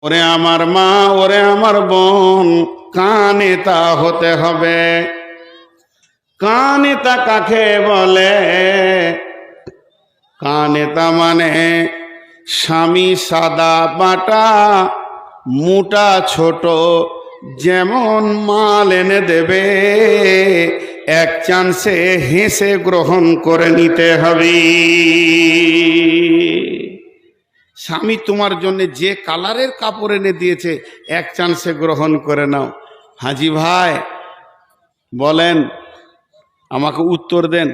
ওরে আমার মা, ওরে আমার বোন, কানেতা হতে হবে। কানেতা কাকে বলে? কানেতা মানে স্বামী সাদা বাটা মোটা ছোট যেমন মাল এনে দেবে এক চান্সে হেসে গ্রহণ করে নিতে হবে। স্বামী তোমার জন্য যে কালারের কাপড় এনে দিয়েছে এক চান্সে গ্রহণ করে নাও। হাজি ভাই বলেন, আমাকে উত্তর দেন।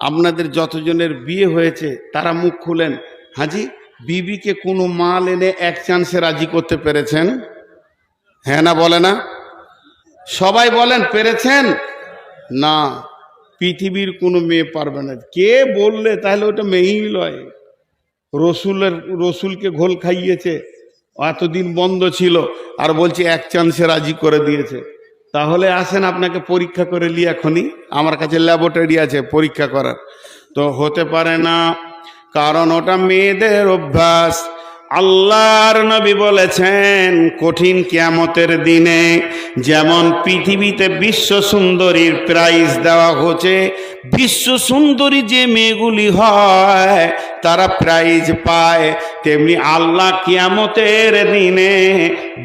আপনাদের যতজনের বিয়ে হয়েছে তারা মুখ খুলেন। হাজি, বিবিকে কোনো মাল এনে এক চান্সে রাজি করতে পেরেছেন? হ্যাঁ না বলে না? সবাই বলেন পেরেছেন? না, পৃথিবীর কোনো মেয়ে পারবে না। কে বললে? তাহলে ওটা মেয়েই লয়। রসুলকে ঘোল খাইয়েছে, এতদিন বন্ধ ছিল, আর বলছে এক চান্সে রাজি করে দিয়েছে। তাহলে আসেন আপনাকে পরীক্ষা করে নি, এখনই আমার কাছে ল্যাবরেটরি আছে পরীক্ষা করার। তো হতে পারে না, কারণ ওটা মেয়েদের অভ্যাস। আল্লাহর নবী বলেছেন কঠিন কিয়ামতের দিনে যেমন পৃথিবীতে বিশ্ব সুন্দরীর প্রাইজ দেওয়া হচ্ছে, বিশ্ব সুন্দরী যে মেয়েগুলি হয় তারা প্রাইজ পায়, তেমনি আল্লাহ কিয়ামতের দিনে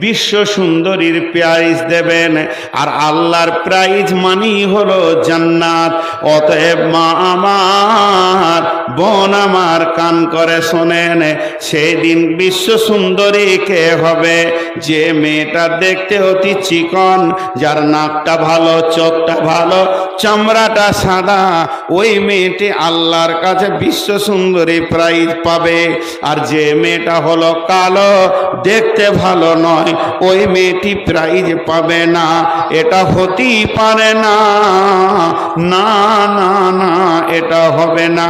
বিশ্ব সুন্দরীর প্রাইজ দেবেন। আর আল্লাহর প্রাইজ মানেই হলো জান্নাত। অতএব মা আমার, বোন আমার, কান করে শোনেন, সেই দিন বিশ্ব সুন্দরী কে হবে? যে মেয়েটা দেখতে অতি চিকন, যার নাকটা ভালো, চোখটা ভালো, চামড়াটা সাদা, ওই মেয়েটি আল্লাহর কাছে বিশ্ব সুন্দরী প্রাইজ পাবে। আর যে মেয়েটা হলো কালো, দেখতে ভালো নয়, ওই মেয়েটি প্রাইজ পাবে না। এটা হতেই পারে না, না না না, এটা হবে না।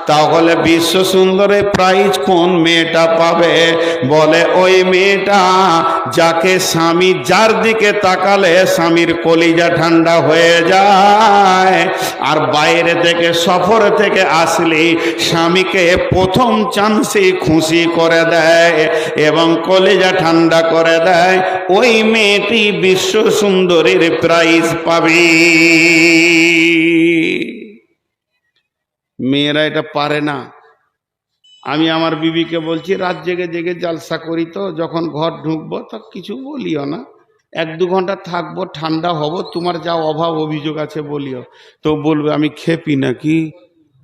তাহলে বিশ্ব সুন্দরী প্রাইজ কোন মেয়েটা পাবে? বলে ওই মেয়েটা যাকে স্বামী, যার দিকে তাকালে স্বামীর কলিজা ঠান্ডা হয়ে যায়, আর বাইরে থেকে সফর থেকে আসলে স্বামীকে প্রথম চান্সে খুশি করে দেয় এবং কলিজা ঠান্ডা করে দেয়, ওই মেয়েটি বিশ্ব সুন্দরীর প্রাইজ পাবে। মেয়েরা এটা পারে না। আমি আমার বিবিকে বলছি, রাত জেগে জেগে জালসা করি, তো যখন ঘর ঢুকবো তো কিছু বলিও না, 1-2 ঘন্টা থাকবো, ঠান্ডা হব, তোমার যা অভাব অভিযোগ আছে বলিও। তো বলবে আমি খেপি নাকি,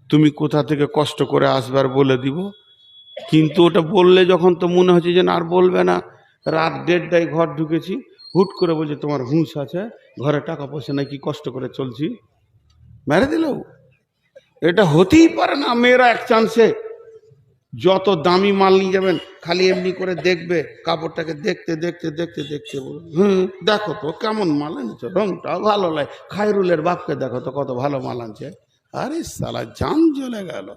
তুমি কোথা থেকে কষ্ট করে আসবার বলে দিব। কিন্তু ওটা বললে যখন, তো মনে হচ্ছে যে আর বলবে না। রাত 1:30টায় ঘর ঢুকেছি, হুট করে বলছে তোমার হুঁশ আছে, ঘরে টাকা পয়সা নাকি, কষ্ট করে চলছি, মেরে দিল। এটা হতেই পারে না। মেয়েরা এক চান্সে যত দামি মাল নিয়ে যাবেন, খালি এমনি করে দেখবে, কাপড়টাকে দেখতে দেখতে দেখতে দেখতে বলবে দেখো তো কেমন মাল আনছে, রংটা ভালো লাগে। খায়রুলের বাপকে দেখো তো কত ভালো মাল আনছে। আরে সালা, জান জ্বলে গেল।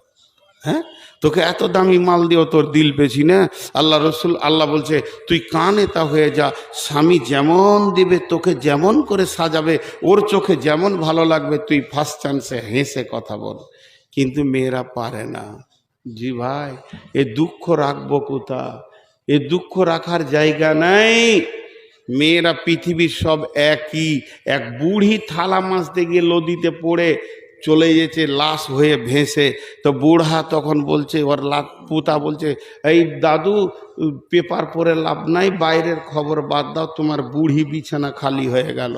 হ্যাঁ, তোকে এত দামি মাল দিও, তোর দিল পেছি না। আল্লাহ রসুল, আল্লাহ বলছে তুই কানেতা হয়ে যা, স্বামী যেমন দিবে, তোকে যেমন করে সাজাবে, ওর চোখে যেমন ভালো লাগবে, তুই ফার্স্ট চান্সে হেসে কথা বল। কিন্তু মেয়েরা পারে না। জি ভাই, এ দুঃখ রাখবো কোথা? এ দুঃখ রাখার জায়গা নাই। মেয়েরা পৃথিবীর সব একই। এক বুড়ি থালা মাছতে গিয়ে নদীতে পড়ে চলে গেছে লাশ হয়ে ভেসে। তো বুড়া তখন বলছে, ওর পুতা বলছে, এই দাদু, পেপার পড়ে লাভ নাই, বাইরের খবর বাদ দাও, তোমার বুড়ি বিছানা খালি হয়ে গেল।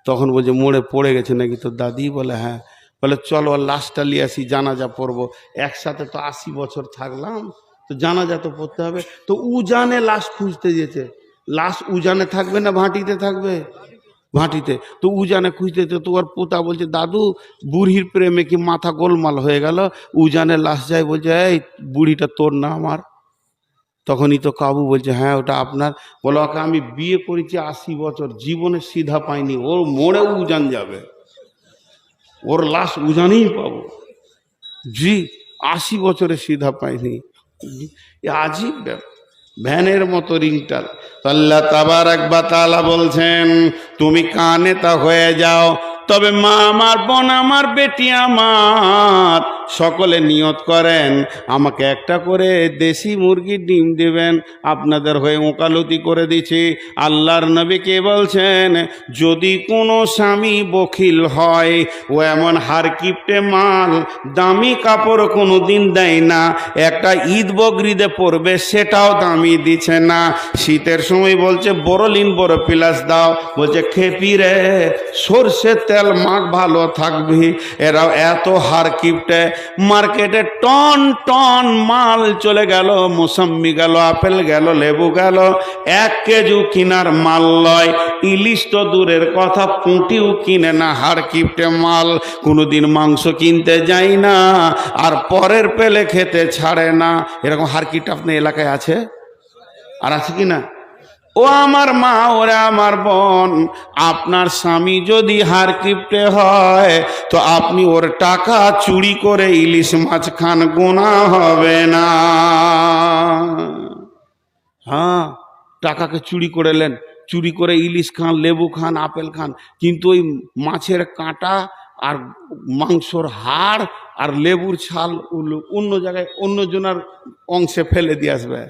তখন বলছে মোড়ে পড়ে গেছে নাকি তোর দাদি? বলে হ্যাঁ। বলে চলো লাশটা নিয়ে আসি, জানাজা পড়বো। একসাথে তো 80 বছর থাকলাম, তো জানাজা তো পড়তে হবে। তো উজানে লাশ খুঁজতে যেতে, লাশ উজানে থাকবে না ভাটিতে থাকবে? ভাটিতে। তো উজানে খুঁজতে যেতে, তো ওর পোতা বলছে দাদু, বুড়ির প্রেমে কি মাথা গোলমাল হয়ে গেল, উজানে লাশ যায়। বলছে এই বুড়িটা তোর না আমার? তখনই তো কাবু বলছে হ্যাঁ ওটা আপনার। বলো ওকে আমি বিয়ে করেছি 80 বছর, জীবনে সিধা পাইনি, ওর মোড়ে উজান যাবে, ওর লাশ উজানেই পাবো। জি, 80 বছরে সিধা পাইনি। আজীব ব্যাপার, ভ্যানের মতো রিংটাল। আল্লাহ তাবারাক ওয়া তাআলা বলছেন তুমি কানেতা হয়ে যাও। তবে মা আমার, বোন আমার, বেটি আমার, সকলে নিয়ত করেন আমাকে একটা করে দেশি মুরগির ডিম দেবেন, আপনাদের হয়ে ওকালতি করে দিচ্ছি। আল্লাহর নবী কে বলছেন, যদি কোনো স্বামী বখিল হয়, ও এমন হারকিপটে মাল, দামি কাপড় কোনো দিন দেয় না, একটা ঈদ বকরিদে পরবে সেটাও দামি দিচ্ছে না, শীতের সময় বলছে বড়লিন বড় প্লাস দাও, বলছে খেপি রে সর্ষের তেল মাখ ভালো থাকবি। এরাও এত হারকিপটে, মার্কেটে টন টন মাল চলে গেল, মৌসম্বি গেল, আপেল গেল, লেবু গেল, 1 কেজি কিনার মাল লয়, ইলিশ তো দূরের কথা, পুঁটিও কিনে না, হারকিপটে মাল। কোনোদিন মাংস কিনতে যায় না, আর পরের পেলে খেতে ছাড়ে না। এরকম হারকিপটে আপনার এলাকায় আছে আর আছে কি না? ও আমার মা, ওরে আমার বোন, আপনার স্বামী যদি হারকিপটে হয় তো আপনি ওর টাকা চুরি করে ইলিশ মাছ খান, গোনা হবে না। হ্যাঁ, টাকাকে চুরি করে নেন, চুরি করে ইলিশ খান, লেবু খান, আপেল খান, কিন্তু ওই মাছের কাঁটা আর মাংসর হাড় আর লেবুর ছাল অন্য জায়গায় অন্য জনের অংশে ফেলে দিয়ে আসবে।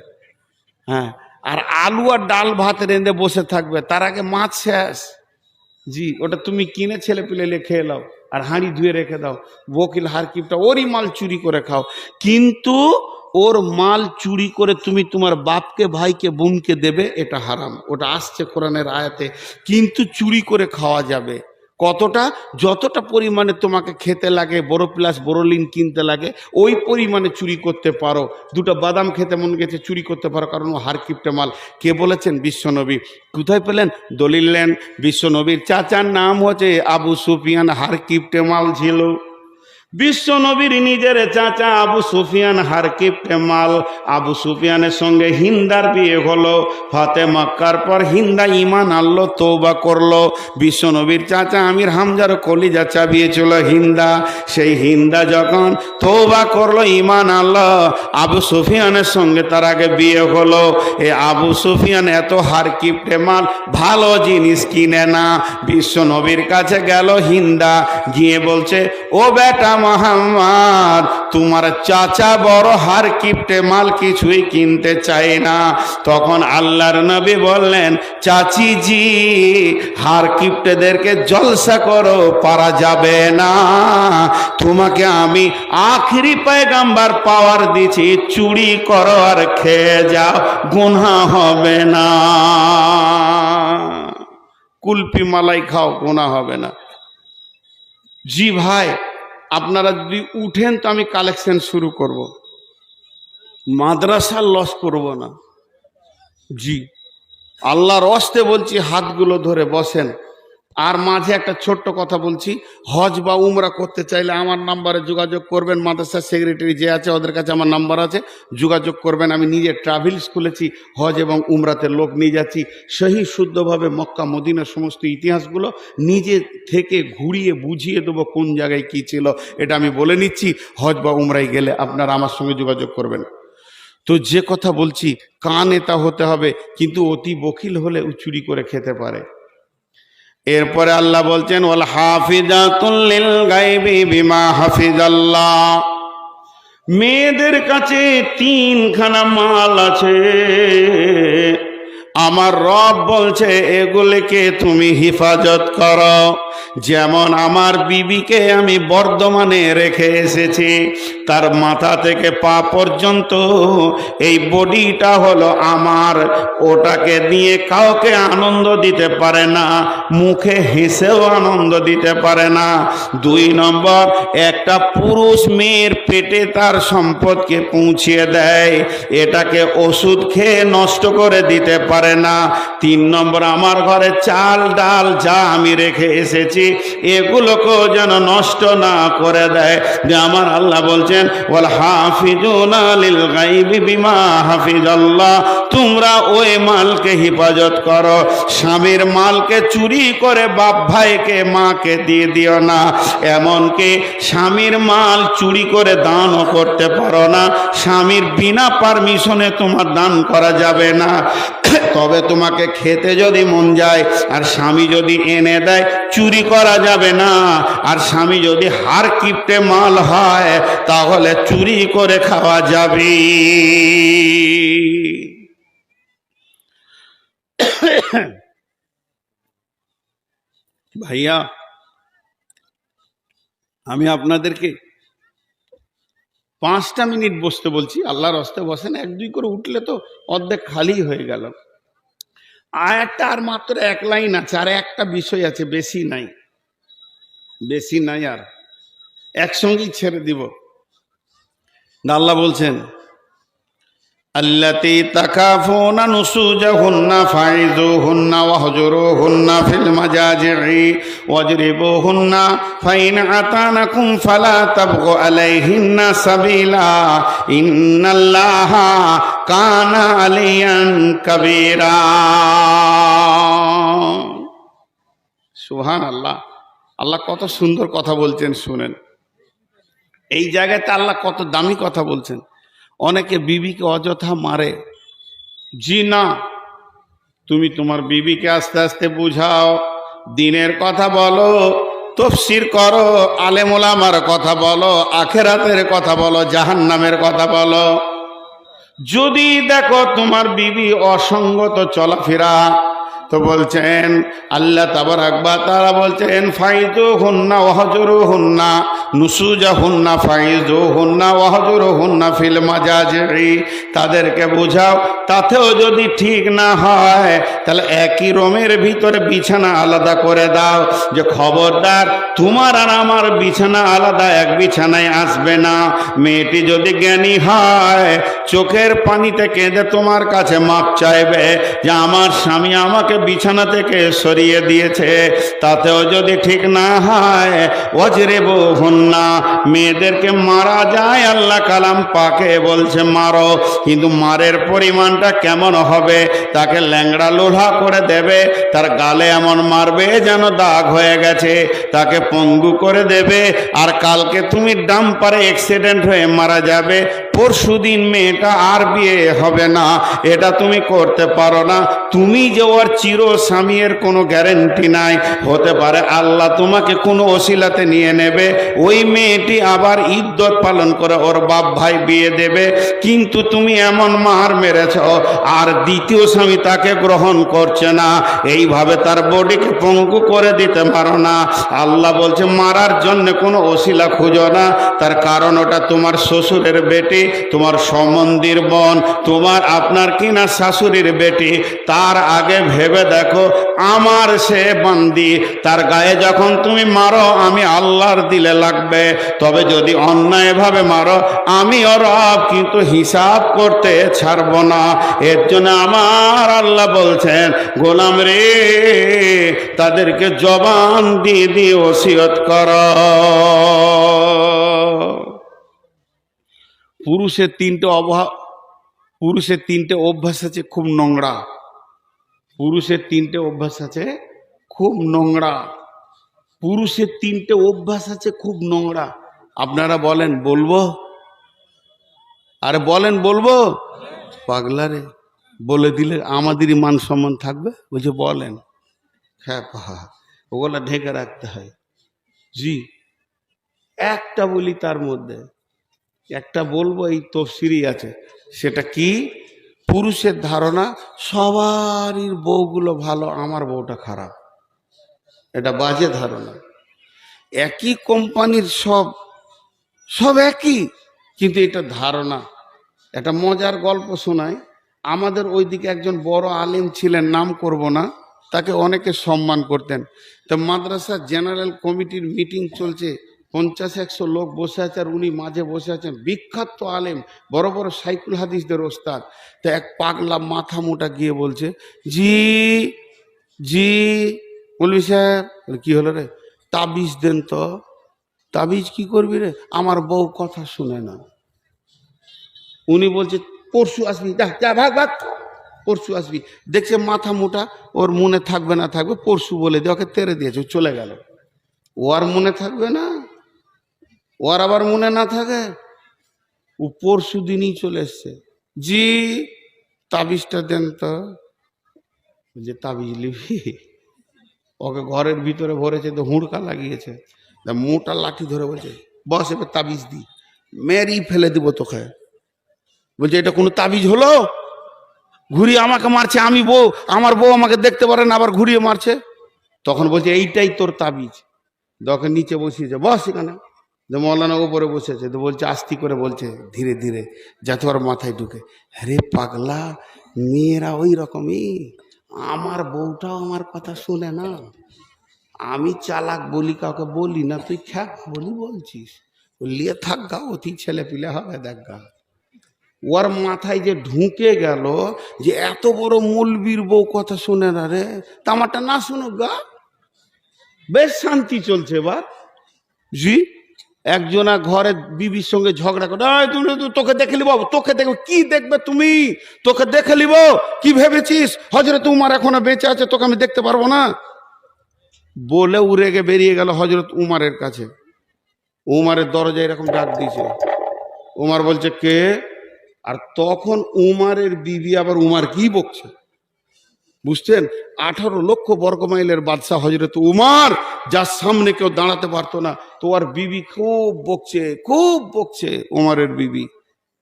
হ্যাঁ, আর আলু আর ডাল ভাত রেঁধে বসে থাকবে, তার আগে মাছ শেষ। জি, ওটা তুমি কিনে ছেলে পিলে খেয়ে নাও আর হাঁড়ি ধুয়ে রেখে দাও। বকিল হারকিপটা ওরই মাল চুরি করে খাও, কিন্তু ওর মাল চুরি করে তুমি তোমার বাপকে, ভাইকে, বোনকে দেবে, এটা হারাম। ওটা আসছে কোরআনের আয়াতে। কিন্তু চুরি করে খাওয়া যাবে। কতটা? যতটা পরিমাণে তোমাকে খেতে লাগে, বড় প্লাস বড়লিন কিনতে লাগে, ওই পরিমাণে চুরি করতে পারো। 2টা বাদাম খেতে মন গেছে, চুরি করতে পারো, কারণ ও হারকিপটে মাল। কে বলেছেন? বিশ্বনবী। কোথায় পেলেন? দলিল নেন। বিশ্বনবীর চাচার নাম হচ্ছে আবু সুফিয়ান, হারকিপটে মাল ছিল। বিশ্বনবীর নিজের চাচা আবু সুফিয়ান হারকিপটে মাল। আবু সুফিয়ানের সঙ্গে হিন্দার বিয়ে হলো। ফাতে মক্কার পর হিন্দা ঈমান আনলো, তওবা করলো। বিশ্বনবীর চাচা আমির হামজার কলিজা চাবিয়েছিল হিন্দা। সেই হিন্দা যখন তওবা করলো, ঈমান আনলো, আবু সুফিয়ানের সঙ্গে তার আগে বিয়ে হলো। এই আবু সুফিয়ান এত হারকিপটে মাল, ভালো জিনিস কিনে না। বিশ্বনবীর কাছে গেল হিন্দা, গিয়ে বলছে, ও বেটা মোহাম্মদ, তোমার চাচা বড় হারকিপটে মাল, কিছুই কিনতে চাই না। তখন আল্লাহর নবী বললেন, চাচি জি, হারকিপটেদেরকে জলসা করো, পারা যাবে না। তোমাকে আমি আখেরি পয়গাম্বার পাওয়ার দিছি, চুরি করো আর খেয়ে যাও, গুনাহ হবে না। কুলপি মালাই খাও, গুনাহ হবে না। জি ভাই, আপনারা যদি উঠেন তো আমি কালেকশন শুরু করব, মাদ্রাসার লস করব না। জি, আল্লাহর ওয়াস্তে বলছি, হাতগুলো ধরে বসেন। আর মাঝে একটা ছোট্ট কথা বলছি, হজ বা উমরা করতে চাইলে আমার নাম্বারে যোগাযোগ করবেন। মাদ্রাসার সেক্রেটারি যে আছে ওদের কাছে আমার নাম্বার আছে, যোগাযোগ করবেন। আমি নিজে ট্রাভেলস খুলেছি, হজ এবং উমরাতে লোক নিয়ে যাচ্ছি, সহি শুদ্ধভাবে মক্কা মদিনার সমস্ত ইতিহাসগুলো নিজে থেকে ঘুরিয়ে বুঝিয়ে দেবো কোন জায়গায় কী ছিল। এটা আমি বলে নিচ্ছি, হজ বা উমরায় গেলে আপনারা আমার সঙ্গে যোগাযোগ করবেন। তো যে কথা বলছি, কান এটা হতে হবে, কিন্তু অতি বকিল হলে ও চুরি করে খেতে পারে। এরপরে আল্লাহ বলছেন, ওয়াল হাফিজাতুল লিল গায়বি বিমা হাফিজাল্লাহ। মেয়েদের কাছে 3খানা মাল আছে, আমার রব বলছে এগুলিকে তুমি হেফাজত করো। যেমন আমার বিবিকে আমি বর্ধমানে রেখে এসেছি, তার মাথা থেকে পা পর্যন্ত এই বডিটা হলো আমার। ওটাকে দিয়ে কাউকে আনন্দ দিতে পারে না, মুখে হেসেও আনন্দ দিতে পারে না। 2 নম্বর, একটা পুরুষ মেয়ের পেটে তার সম্পদকে পৌঁছিয়ে দেয়, এটাকে ওষুধ খেয়ে নষ্ট করে দিতে পারে না। 3 নম্বর, আমার ঘরে চাল ডাল যা আমি রেখে এসেছি এগুলোকেও যেন নষ্ট না করে দেয়। যে আমার আল্লাহ বলছেন, ওয়াল হাফিজুনা লিল গায়বি বিমা হাফিজাল্লাহ, তোমরা ওই মালকে হেফাজত করো। স্বামীর মালকে চুরি করে বাপ ভাইকে মাকে দিয়ে দিও না। এমনকি স্বামীর মাল চুরি করে দানও করতে পারো না, স্বামীর বিনা পারমিশনে তোমার দান করা যাবে না। তবে তোমাকে খেতে যদি মন যায়, আর স্বামী যদি এনে দেয় চুরি করা যাবে না। আর স্বামী যদি হার কিপটে মাল হয় তাহলে চুরি করে খাওয়া যাবে। ভাইয়া, আমি আপনাদেরকে 5টা মিনিট বসতে বলছি, আল্লাহর রাস্তায় বসেন, 1-2 করে উঠলে তো অর্ধেক খালি হয়ে গেল। আয়াতটা আর মাত্র 1 লাইন আছে, আর একটা বিষয় আছে, বেশি নাই, বেশি নাই, আর একসঙ্গেই ছেড়ে দিব। আল্লাহ বলছেন, আল্লাতী তাকাফুনা নুসুজাহুন্না ফাইযুহুন্না ওয়াহজুরুহুন্না ফিল মাজাজি'i ওয়াজরিবুহুন্না ফাইন আতানাকুম ফালা তাবগু আলাইহিন্না সাবিলা ইন্নাল্লাহা কানা আলিয়ান কাবীরা। সুবহানাল্লাহ। আল্লাহ কত সুন্দর কথা বলছেন, শুনেন। এই জায়গাতে আল্লাহ কত দামি কথা বলছেন। অনেকে বিবিকে অযথা মারে। জি না, তুমি তোমার বিবিকে আস্তে আস্তে বুঝাও, দিনের কথা বলো, তাফসীর করো, আলেম ওলামার কথা বলো, আখিরাতের কথা বলো, জাহান্নামের কথা বলো। যদি দেখো তোমার বিবি অসঙ্গত চলাফেরা, তো বলছেন আল্লাহ তাবারাক ওয়া তাআলা বলছেন ফাইযুহুন্না ওয়াহজুরুহুন্না নুসুজাহুন্না ফাইযুহুন্না ওয়াহজুরুহুন্না ফিল মাজাজি'i, তাদেরকে বোঝাও। তাতেও যদি ঠিক না হয় তাহলে একই রুমের ভিতরে বিছানা আলাদা করে দাও, যে খবরদার তোমার আর আমার বিছানা আলাদা, এক বিছানায় আসবে না। মেয়েটি যদি জ্ঞানী হয় চোখের পানিতে কেঁদে তোমার কাছে মাপ চাইবে যে আমার স্বামী আমাকে বিছানা থেকে সরিয়ে দিয়েছে। তাতেও যদি ঠিক না হয় ওয়াজরিবুহুন্না, মেয়েদেরকে মারা যায়, আল্লাহ কালাম পাকে বলছে মারো, কিন্তু মারের পরিমাণটা কেমন হবে? তাকে ল্যাংড়া লোহা করে দেবে, তার গালে এমন মারবে যেন দাগ হয়ে গেছে, তাকে পঙ্গু করে দেবে। আর কালকে তুমি ডাম্পারে অ্যাক্সিডেন্ট হয়ে মারা যাবে, পরশুদিন মেয়েটা আর বিয়ে হবে না, এটা তুমি করতে পারো না। তুমি যে ওর চির স্বামীর কোনো গ্যারেন্টি নাই, হতে পারে আল্লাহ তোমাকে কোনো ওসিলাতে নিয়ে নেবে, ওই মেয়েটি আবার ইদ্যত পালন করে ওর বাপ ভাই বিয়ে দেবে, কিন্তু তুমি এমন মার মেরেছ আর দ্বিতীয় স্বামী তাকে গ্রহণ করছে না, এইভাবে তার বডিকে পঙ্গু করে দিতে পারো না। আল্লাহ বলছে মারার জন্য কোনো ওসিলা খুঁজো না, তার কারণ ওটা তোমার শ্বশুরের বেটি, তোমার সম্বন্ধীর বোন, তোমার আপনার কিনা শাশুড়ির বেটি। তার আগে ভেবে দেখো আমার সে বান্দি, তার গায়ে যখন তুমি মারো আমি আল্লাহর দিলে লাগবে, তবে যদি অন্যায়ভাবে মারো আমি ওর রব কিন্তু হিসাব করতে ছাড়ব না। এর জন্য আমার আল্লাহ বলছেন গোলাম রে, তাদেরকে জবান দিয়ে দিয়ে ওসিয়ত কর। পুরুষের তিনটে অভ্যাস আছে খুব নোংরা। পুরুষের 3টে অভ্যাস আছে খুব নোংরা। পুরুষের 3টে অভ্যাস আছে খুব নোংরা। আপনারা বলেন বলবো? আরে বলেন বলবো? পাগলারে, বলে দিলে আমাদেরই মান সম্মান থাকবে। বলছে বলেন। হ্যাঁ, ওগুলা ঢেকে রাখতে হয়। জি, একটা বলি, তার মধ্যে একটা বলবো, এই তফসিরই আছে। সেটা কি? পুরুষের ধারণা সবারই বউগুলো ভালো, আমার বউটা খারাপ। এটা বাজে ধারণা। একই কোম্পানির সব একই, কিন্তু এটা ধারণা। একটা মজার গল্প শোনায়। আমাদের ওইদিকে একজন বড় আলেম ছিলেন, নাম করব না, তাকে অনেকে সম্মান করতেন। তো মাদ্রাসা জেনারেল কমিটির মিটিং চলছে, 50-100 লোক বসে আছে, আর উনি মাঝে বসে আছেন। বিখ্যাত আলেম, বড় বড় সাইকুল হাদিসদের ওস্তাদ। তো এক পাগলা মাথা মোটা গিয়ে বলছে, জি জি বলবি সাহেব। কি হলো রে? তাবিজ দেন তো। তাবিজ কি করবি রে? আমার বউ কথা শুনে না। উনি বলছে পরশু আসবি, যা ভাগ ভাগ, পরশু আসবি। দেখছে মাথা মোটা, ওর মনে থাকবে না থাকবে, পরশু বলে দিয়ে ওকে তেড়ে দিয়েছে, চলে গেল। ও আর মনে থাকবে না? ওর আবার মনে না থাকে, ও পরশু দিনই চলে এসছে। জি তাবিজটা দেন তো। যে তাবিজ লিবি, ওকে ঘরের ভিতরে ভরেছে, তো হুড়কা লাগিয়েছে, মোটা লাঠি ধরে বলছে বস এবার তাবিজ দি, মেরি ফেলে দিব তোকে। বলছে এটা কোনো তাবিজ হলো? ঘুরিয়ে আমাকে মারছে, আমি বউ, আমার বউ আমাকে দেখতে পারে না, আবার ঘুরিয়ে মারছে। তখন বলছে এইটাই তোর তাবিজ। তোকে নিচে বসিয়েছে, বস এখানে। মৌলানা উপরে বসেছে, তো বলছে আস্তি করে বলছে ধীরে ধীরে, যাতে ওর মাথায় ঢুকে, আরে পাগলা, মেয়েরা ওই রকমই, আমার বউটাও আমার কথা শুনে না। আমি চালাক বলি, কাউকে বলি না, তুই খ্যাপ বলি বলছিস, লিয়ে থাক গা, অতি ছেলে পিলে হবে দেখ গা। ওর মাথায় যে ঢুকে গেল যে এত বড় মৌলবীর বউ কথা শুনে না রে, তা আমারটা না শুনুক গা, বেশ শান্তি চলছে এবার। জি, একজনা ঘরে বিবির সঙ্গে ঝগড়া করে, তুমি তোকে দেখে নিব, তোকে দেখবে কি দেখবে তুমি, তোকে দেখে নিব, কি ভেবেছিস হযরত উমর এখনো বেঁচে আছে, তোকে আমি দেখতে পারবো না? বলে উড়ে গে বেরিয়ে গেল হযরত উমরের কাছে। উমরের দরজায় এরকম ডাক দিয়েছে, উমর বলছে কে? আর তখন উমরের বিবি আবার উমর কি বকছে, বুঝছেন? 18 লক্ষ বর্গ মাইলের বাদশাহ হযরত উমর, যার সামনে কেউ দাঁড়াতে পারতো না, তো আর বিবি খুব বকছে, খুব বকছে উমরের বিবি,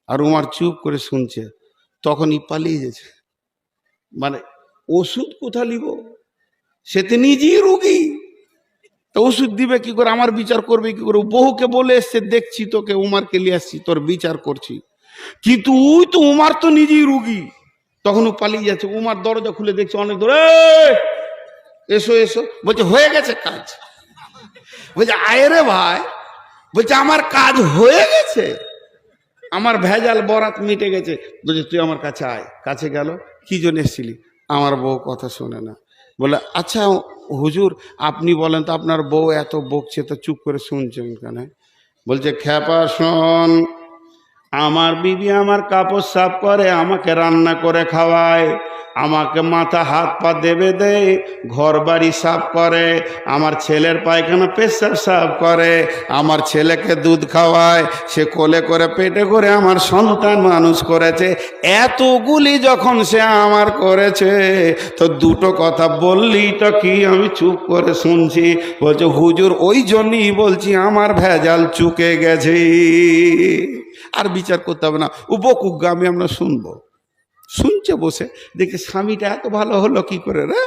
আর উমর চুপ করে শুনছে। তখনই পালিয়ে গেছে। মানে ওষুধ কোথা নিব, সে তো নিজেই রোগী, তো ওষুধ দিবে কি করে, আমার বিচার করবে কি করে? বহুকে বলে এসছে, দেখছি তোকে উমারকে নিয়ে আসছি, তোর বিচার করছি, কিন্তু ওই তো উমার তো নিজেই রুগী। তখন ও পালিয়ে যাচ্ছে, উমার দরজা খুলে দেখছে অনেক দূরে, এসো এসো, বলছে হয়ে গেছে কাজ। বলছে আয় রে ভাই, বলছে আমার কাজ হয়ে গেছে, আমার ভেজাল বরাত মিটে গেছে। বলছে তুই আমার কাছে আয়। কাছে গেল, কি জন্য এসেছিলি? আমার বউ কথা শোনে না। বলে আচ্ছা হুজুর, আপনি বলেন তো, আপনার বউ এত বকছে, তো চুপ করে শুনছেন কেন? বলছে খ্যাপা শোন, আমার বিবি আমার কাপড় সাফ করে, আমাকে রান্না করে খাওয়ায়, আমাকে মাথা হাত পা দেবে দেয়, ঘর বাড়ি সাফ করে, আমার ছেলের পায়খানা পেশাব সাফ করে, আমার ছেলেকে দুধ খাওয়ায়, সে কোলে করে পেটে করে আমার সন্তান মানুষ করেছে। এতগুলি যখন সে আমার করেছে, তো দুটো কথা বললি তো কি আমি চুপ করে শুনছি? বলছে হুজুর ওই জন্যই বলছি আমার ভেজাল চুকে গেছে, আর বিচার করতে হবে না, ও বকুক গামে আমরা শুনবো। শুনছে বসে, দেখে স্বামীটা এত ভালো হলো কি করে রে,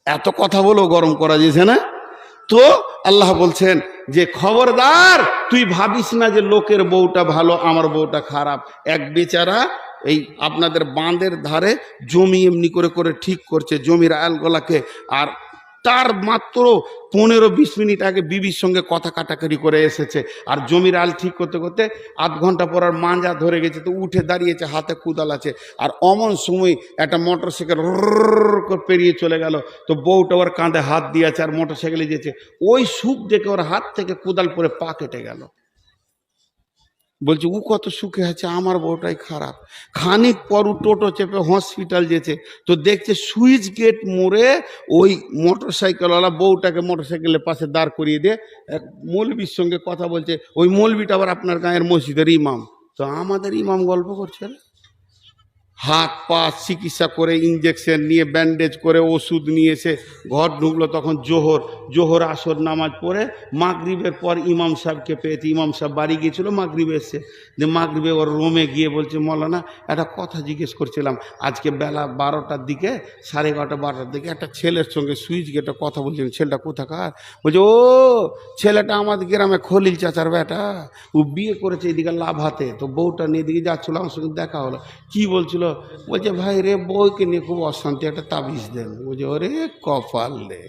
এত কথা বলেও গরম করা যেছে না। তো আল্লাহ বলছেন যে খবরদার, তুই ভাবিস না যে লোকের বউটা ভালো, আমার বউটা খারাপ। এক বেচারা এই আপনাদের বাঁধের ধারে জমি এমনি করে করে ঠিক করছে, জমির আয়ালগুলাকে, আর তার মাত্র 15-20 মিনিট আগে বিবির সঙ্গে কথা কাটাকাটি করে এসেছে, আর জমির আল ঠিক করতে করতে আধ ঘন্টা পর আর মাঞ্জা ধরে গেছে, তো উঠে দাঁড়িয়েছে, হাতে কুদাল আছে, আর অমন সময় একটা মোটরসাইকেল করে পেরিয়ে চলে গেল, তো বউটা ওর কাঁধে হাত দিয়েছে আর মোটরসাইকেলে যেছে, ওই সুখ দেখে ওর হাত থেকে কুদাল পরে পা কেটে গেল। বলছে ও কত সুখে আছে, আমার বউটাই খারাপ। খানিক পর ও টোটো চেপে হসপিটাল যেছে, তো দেখছে সুইচ গেট মোড়ে ওই মোটরসাইকেলওয়ালা বউটাকে মোটরসাইকেলের পাশে দাঁড় করিয়ে দিয়ে এক মৌলবীর সঙ্গে কথা বলছে। ওই মৌলবীটা আবার আপনার গাঁয়ের মসজিদের ইমাম। তো আমাদের ইমাম গল্প করছে, হাত পা চিকিৎসা করে, ইঞ্জেকশন নিয়ে, ব্যান্ডেজ করে, ওষুধ নিয়ে এসে ঘর ঢুকলো। তখন জোহর আসর নামাজ পড়ে মাগরিবের পর ইমাম সাহেবকে পেয়েছে। ইমাম সাহেব বাড়ি গিয়েছিল, মাগরিবে এসে, যে মাগরিবে ওর রুমে গিয়ে বলছে মৌলানা একটা কথা জিজ্ঞেস করছিলাম, আজকে বেলা 12টার দিকে, 11:30-12টার দিকে একটা ছেলের সঙ্গে সুইচ গেটে কথা বলছিলেন, ছেলেটা কোথাকার? বলছে ও ছেলেটা আমাদের গ্রামে খলিল চাচার বেটা, ও বিয়ে করেছে এদিকে লাভাতে, তো বউটা নিয়ে দিকে যাচ্ছিল, আমার সঙ্গে দেখা হলো। কি বলছিল? বলছে ভাই রে, বউকে নিয়ে খুব অশান্তি, একটা তাবিজ দেন। বলছে ওরে কপাল রে,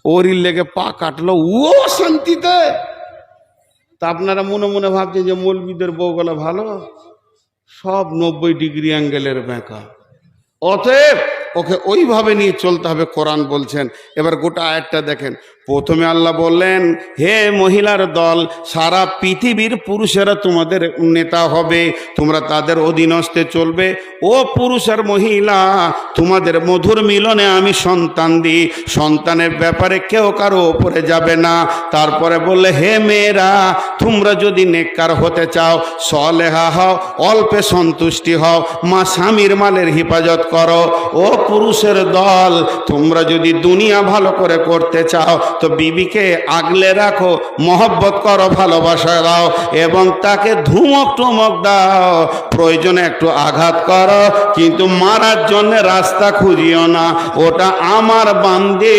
ওরই লেগে পা কাটলো ও শান্তিতে। তা আপনারা মনে মনে ভাবছেন যে মৌলবীদের বউগুলো ভালো, সব 90 ডিগ্রি অ্যাঙ্গেলের বেঁকা। অতএব ওকে ওইভাবে নিয়ে চলতে হবে, কোরআন বলছেন। এবার গোটা আয়াতটা দেখেন, প্রথমে আল্লাহ বললেন, হে মহিলার দল, সারা পৃথিবীর পুরুষেরা তোমাদের নেতা হবে, তোমরা তাদের অধীনস্থে চলবে। ও পুরুষ আর মহিলা, তোমাদের মধুর মিলনে আমি সন্তান দিই, সন্তানের ব্যাপারে কেউ কারো ওপরে যাবে না। তারপরে বললে, হে মেয়েরা, তোমরা যদি নেককার হতে চাও, সলেহা হও, অল্পে সন্তুষ্টি হও, মা স্বামীর মালের হেফাজত করো। ও পুরুষের দল, তোমরা যদি দুনিয়া ভালো করে করতে চাও তো বিবিকে আগলে রাখো, মহব্বত করো, ভালোবাসা দাও এবং তাকে ধুমক টুমক দাও, প্রয়োজনে একটু আঘাত করো, কিন্তু মারার জন্য রাস্তা খুঁজিও না। ওটা আমার বান্দে,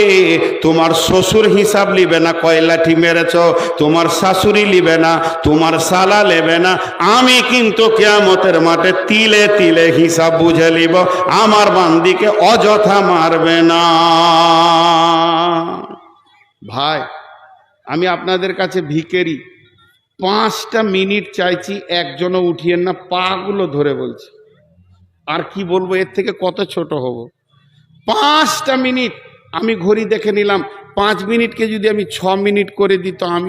তোমার শ্বশুর হিসাব লিবে না কয় লাঠি মেরেছ, তোমার শাশুড়ি লিবে না, তোমার শালা নেবে না। আমি কিন্তু কিয়ামতের মাঠে তিলে তিলে হিসাব বুঝে লিব, আমার বান্দিকে অযথা মারবে না। ভাই, আমি আপনাদের কাছে ভিখারি, 5টা মিনিট চাইছি, একজনও উঠিয়েন না, পাগুলো ধরে বলছি। আর কি বলবো, এর থেকে কত ছোট হব? 5টা মিনিট আমি ঘড়ি দেখে নিলাম, 5 মিনিটকে যদি আমি 6 মিনিট করে দিই তো আমি